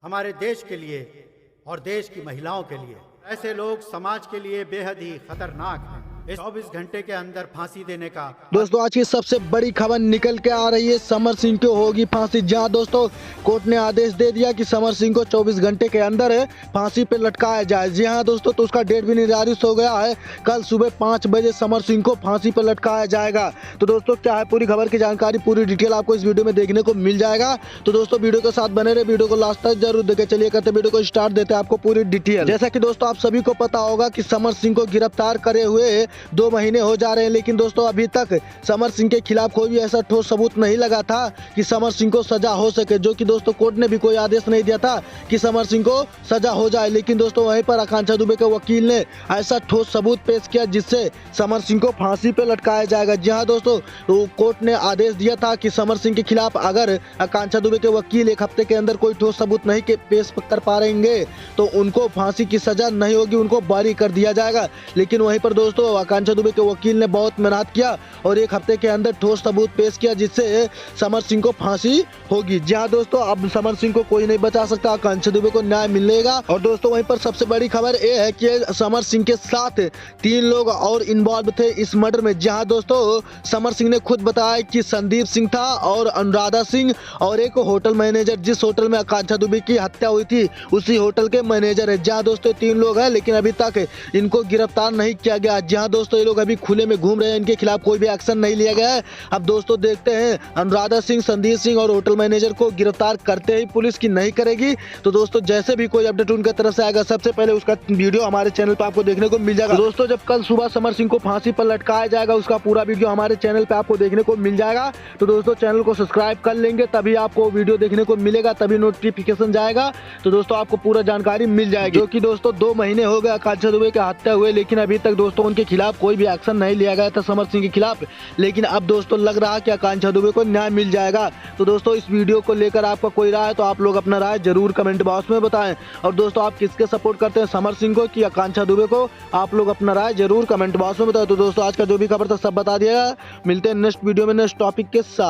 हमारे देश के लिए और देश की महिलाओं के लिए। ऐसे लोग समाज के लिए बेहद ही खतरनाक हैं। इस 24 घंटे के अंदर फांसी देने का दोस्तों आज की सबसे बड़ी खबर निकल के आ रही है, समर सिंह को होगी फांसी। जहां दोस्तों कोर्ट ने आदेश दे दिया कि समर सिंह को 24 घंटे के अंदर फांसी पे लटकाया जाए। जी हां दोस्तों, तो उसका डेट भी निर्धारित हो गया है। कल सुबह 5 बजे समर सिंह को फांसी पे लटकाया जाएगा। तो दोस्तों क्या है पूरी खबर की जानकारी, पूरी डिटेल आपको इस वीडियो में देखने को मिल जाएगा। तो दोस्तों वीडियो के साथ बने रहे, वीडियो को लास्ट तक जरूर देखे। चलिए करते वीडियो को स्टार्ट, देते हैं आपको पूरी डिटेल। जैसा कि दोस्तों आप सभी को पता होगा कि समर सिंह को गिरफ्तार करे हुए 2 महीने हो जा रहे हैं, लेकिन दोस्तों अभी तक समर सिंह के खिलाफ कोई भी ऐसा ठोस सबूत नहीं लगा था कि समर सिंह को सजा हो सके। जो कि दोस्तों कोर्ट ने भी कोई आदेश नहीं दिया था कि समर सिंह को सजा हो जाए, लेकिन दोस्तों वहीं पर आकांक्षा दुबे के वकील ने ऐसा ठोस सबूत पेश किया जिससे समर सिंह को फांसी पे लटकाया जाएगा। जी हाँ दोस्तों, तो कोर्ट ने आदेश दिया था कि समर सिंह के खिलाफ अगर आकांक्षा दुबे के वकील 1 हफ्ते के अंदर कोई ठोस सबूत नहीं पेश कर पाएंगे तो उनको फांसी की सजा नहीं होगी, उनको बरी कर दिया जाएगा। लेकिन वहीं पर दोस्तों आकांक्षा दुबे के वकील ने बहुत मेहनत किया और 1 हफ्ते के अंदर ठोस सबूत पेश किया जिससे समर सिंह को फांसी होगी। जहां दोस्तों अब समर सिंह को कोई नहीं बचा सकता, आकांक्षा दुबे को न्याय मिलेगा। और दोस्तों वहीं पर सबसे बड़ी खबर यह है कि समर सिंह के साथ 3 लोग और इन्वॉल्व थे इस मर्डर में। जहां दोस्तों समर सिंह ने खुद बताया कि संदीप सिंह था और अनुराधा सिंह और एक होटल मैनेजर, जिस होटल में आकांक्षा दुबे की हत्या हुई थी उसी होटल के मैनेजर है। जहां दोस्तों 3 लोग हैं, लेकिन अभी तक इनको गिरफ्तार नहीं किया गया। जहां दोस्तों ये लोग अभी खुले में घूम रहे हैं, इनके खिलाफ कोई भी एक्शन नहीं लिया गया है। अब दोस्तों देखते हैं अनुराधा सिंह, संदीप सिंह और होटल मैनेजर को गिरफ्तार करते ही पुलिस की नहीं करेगी। तो दोस्तों जैसे भी कोई अपडेट उनकी तरफ से आएगा सबसे पहले उसका वीडियो हमारे चैनल पर आपको देखने को मिल जाएगा। तो दोस्तों जब कल सुबह समर सिंह को फांसी पर लटकाया जाएगा उसका पूरा वीडियो हमारे चैनल पे आपको देखने को मिल जाएगा। तो दोस्तों चैनल को सब्सक्राइब कर लेंगे तभी आपको वीडियो देखने को मिलेगा, तभी नोटिफिकेशन जाएगा। तो दोस्तों आपको पूरा जानकारी मिल जाएगी। जो कि दोस्तों 2 महीने हो गए आकांक्षा दुबे की हत्या हुए, लेकिन अभी तक दोस्तों उनके खिलाफ कोई भी एक्शन नहीं लिया गया था समर सिंह के खिलाफ। लेकिन अब दोस्तों लग रहा है कि आकांक्षा दुबे को न्याय मिल जाएगा। तो दोस्तों इस वीडियो को लेकर आपका कोई राय है तो आप लोग अपना राय जरूर कमेंट बॉक्स में बताएं। और दोस्तों आप किसके सपोर्ट करते हैं, समर सिंह को कि आकांक्षा दुबे को, आप लोग अपना राय जरूर कमेंट बॉक्स में बताएं। तो दोस्तों आज का जो भी खबर था सब बता दिया। मिलते हैं नेक्स्ट वीडियो में नेक्स्ट टॉपिक के साथ।